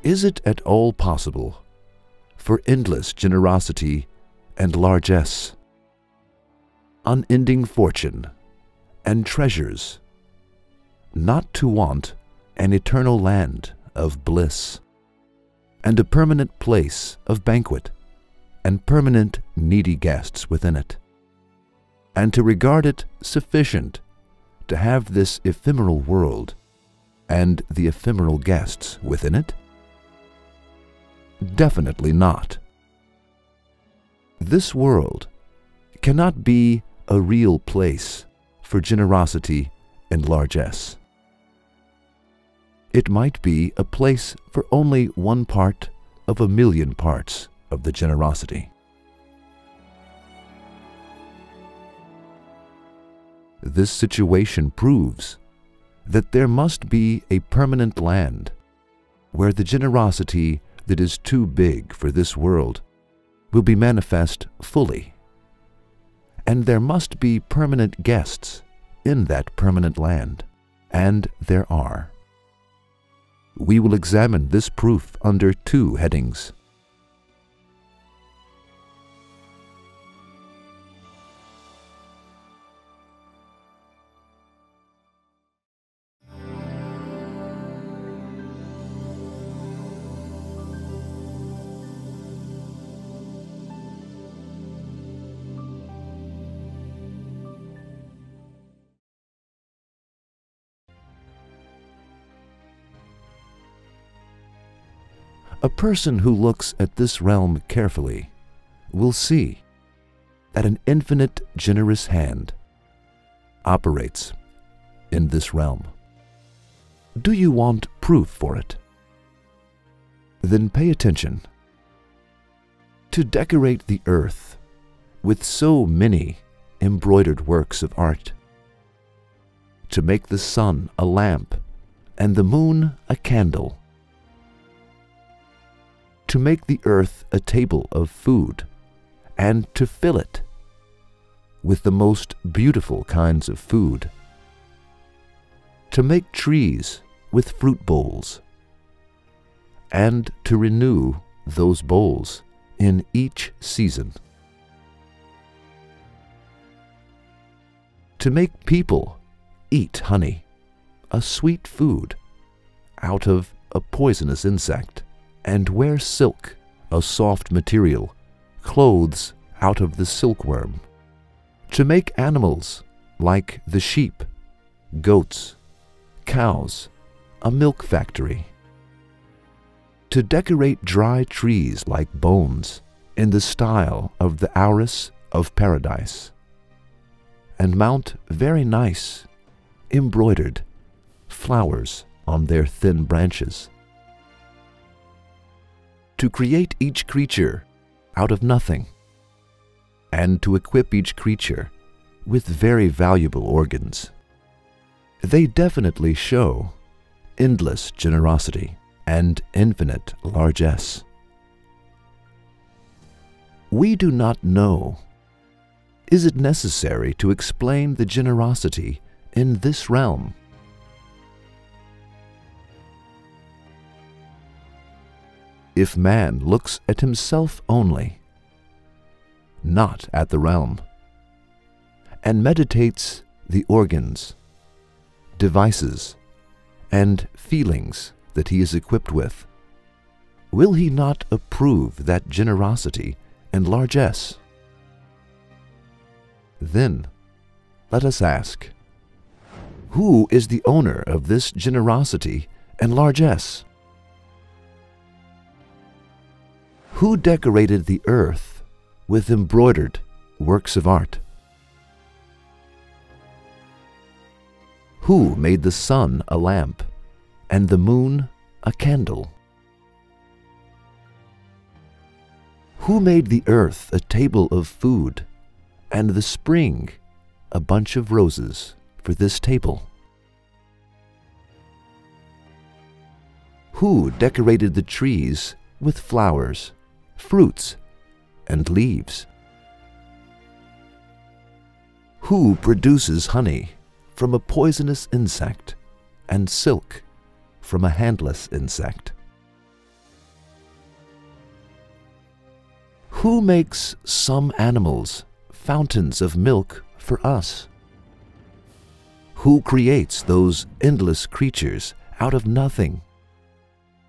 Is it at all possible for endless generosity and largesse, unending fortune and treasures, not to want an eternal land of bliss, and a permanent place of banquet, and permanent needy guests within it, and to regard it sufficient to have this ephemeral world and the ephemeral guests within it? Definitely not. This world cannot be a real place for generosity and largesse. It might be a place for only 1 part of 1,000,000 parts of the generosity. This situation proves that there must be a permanent land where the generosity that is too big for this world will be manifest fully, and there must be permanent guests in that permanent land, and there are. We will examine this proof under 2 headings. A person who looks at this realm carefully will see that an infinite generous hand operates in this realm. Do you want proof for it? Then pay attention. To decorate the earth with so many embroidered works of art, to make the sun a lamp and the moon a candle, to make the earth a table of food, and to fill it with the most beautiful kinds of food, to make trees with fruit bowls, and to renew those bowls in each season, to make people eat honey, a sweet food, out of a poisonous insect, and wear silk, a soft material, clothes out of the silkworm, to make animals like the sheep, goats, cows, a milk factory, to decorate dry trees like bones in the style of the Auris of Paradise, and mount very nice, embroidered flowers on their thin branches, to create each creature out of nothing, and to equip each creature with very valuable organs. They definitely show endless generosity and infinite largesse. We do not know. Is it necessary to explain the generosity in this realm? If man looks at himself only, not at the realm, and meditates the organs, devices, and feelings that he is equipped with, will he not approve that generosity and largesse? Then let us ask, who is the owner of this generosity and largesse? Who decorated the earth with embroidered works of art? Who made the sun a lamp and the moon a candle? Who made the earth a table of food and the spring a bunch of roses for this table? Who decorated the trees with flowers, fruits, and leaves? Who produces honey from a poisonous insect and silk from a handless insect? Who makes some animals fountains of milk for us? Who creates those endless creatures out of nothing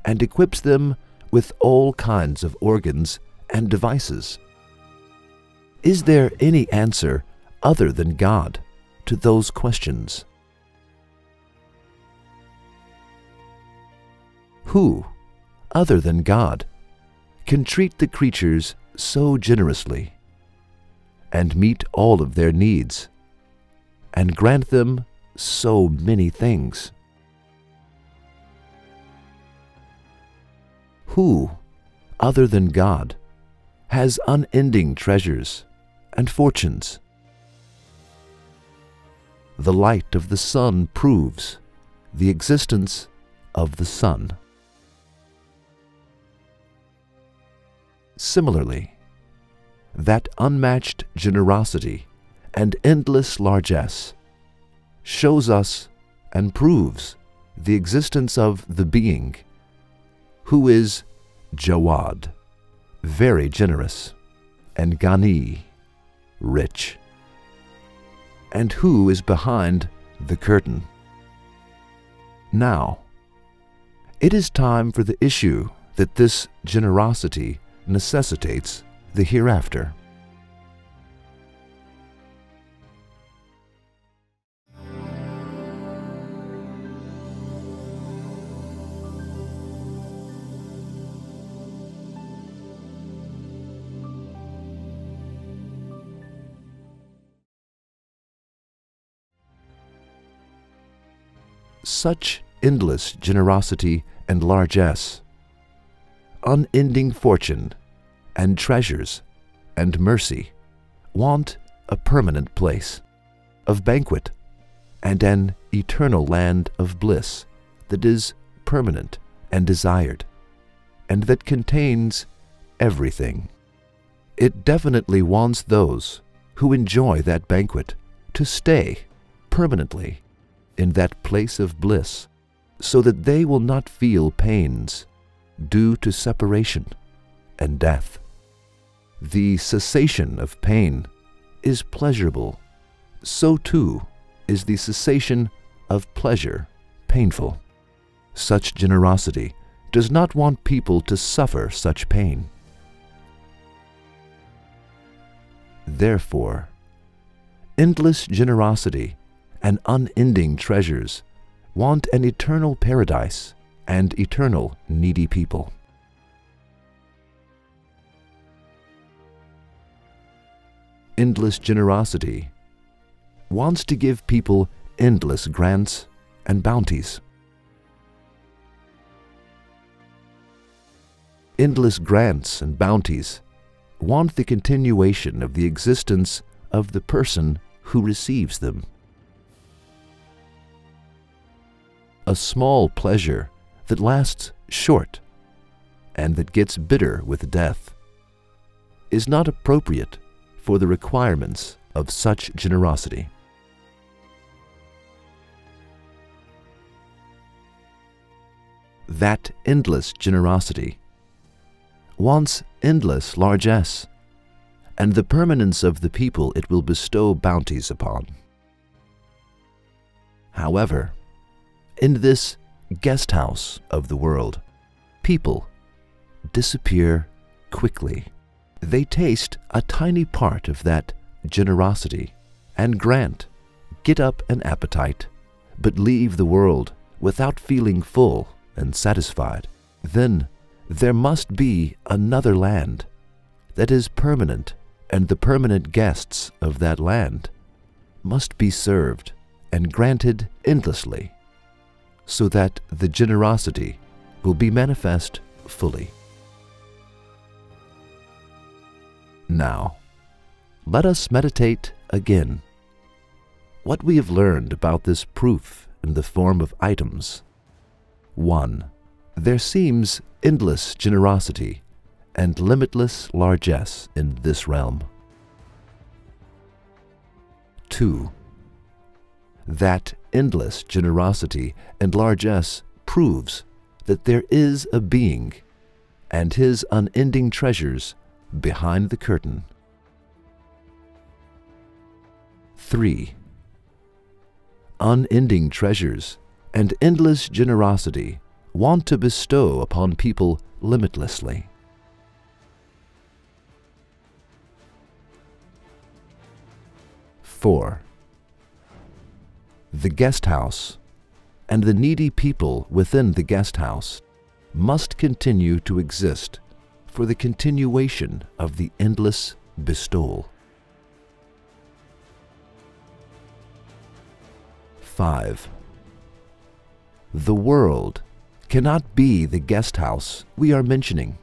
and equips them with all kinds of organs and devices? Is there any answer other than God to those questions? Who, other than God, can treat the creatures so generously and meet all of their needs and grant them so many things? Who, other than God, has unending treasures and fortunes? The light of the sun proves the existence of the sun. Similarly, that unmatched generosity and endless largesse shows us and proves the existence of the being who is Jawad, very generous, and Ghani, rich, and who is behind the curtain. Now, it is time for the issue that this generosity necessitates the hereafter. Such endless generosity and largesse, unending fortune and treasures and mercy want a permanent place of banquet and an eternal land of bliss that is permanent and desired and that contains everything. It definitely wants those who enjoy that banquet to stay permanently in that place of bliss so that they will not feel pains due to separation and death. The cessation of pain is pleasurable, so too is the cessation of pleasure painful. Such generosity does not want people to suffer such pain. Therefore, endless generosity and unending treasures want an eternal paradise and eternal needy people. Endless generosity wants to give people endless grants and bounties. Endless grants and bounties want the continuation of the existence of the person who receives them. A small pleasure that lasts short and that gets bitter with death is not appropriate for the requirements of such generosity. That endless generosity wants endless largesse and the permanence of the people it will bestow bounties upon. However, in this guest house of the world, people disappear quickly. They taste a tiny part of that generosity and grant, get up an appetite, but leave the world without feeling full and satisfied. Then there must be another land that is permanent, and the permanent guests of that land must be served and granted endlessly, so that the generosity will be manifest fully. Now, let us meditate again what we have learned about this proof in the form of items. 1. There seems endless generosity and limitless largesse in this realm. 2. That endless generosity and largesse proves that there is a being, and his unending treasures behind the curtain. 3. Unending treasures and endless generosity want to bestow upon people limitlessly. 4. The guest house and the needy people within the guest house must continue to exist for the continuation of the endless bestowal. 5. The world cannot be the guest house we are mentioning,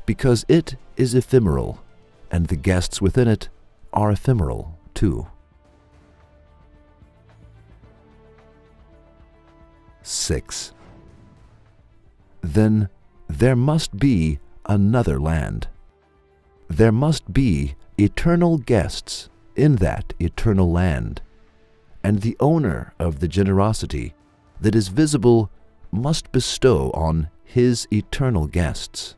because it is ephemeral, and the guests within it are ephemeral too. 6. Then there must be another land. There must be eternal guests in that eternal land, and the owner of the generosity that is visible must bestow on his eternal guests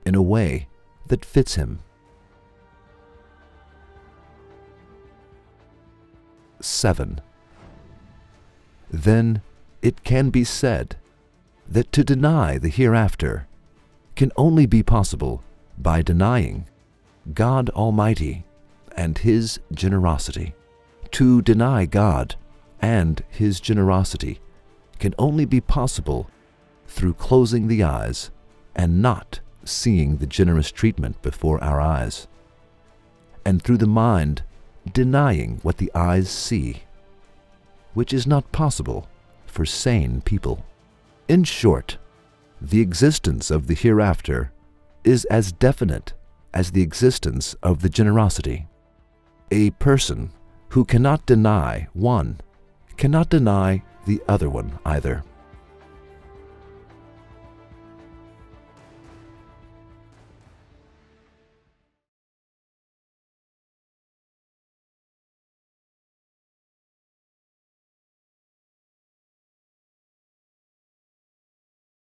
in a way that fits him. 7. Then it can be said that to deny the hereafter can only be possible by denying God Almighty and His generosity. To deny God and His generosity can only be possible through closing the eyes and not seeing the generous treatment before our eyes, and through the mind denying what the eyes see, which is not possible for sane people. In short, the existence of the hereafter is as definite as the existence of the generosity. A person who cannot deny one cannot deny the other one either.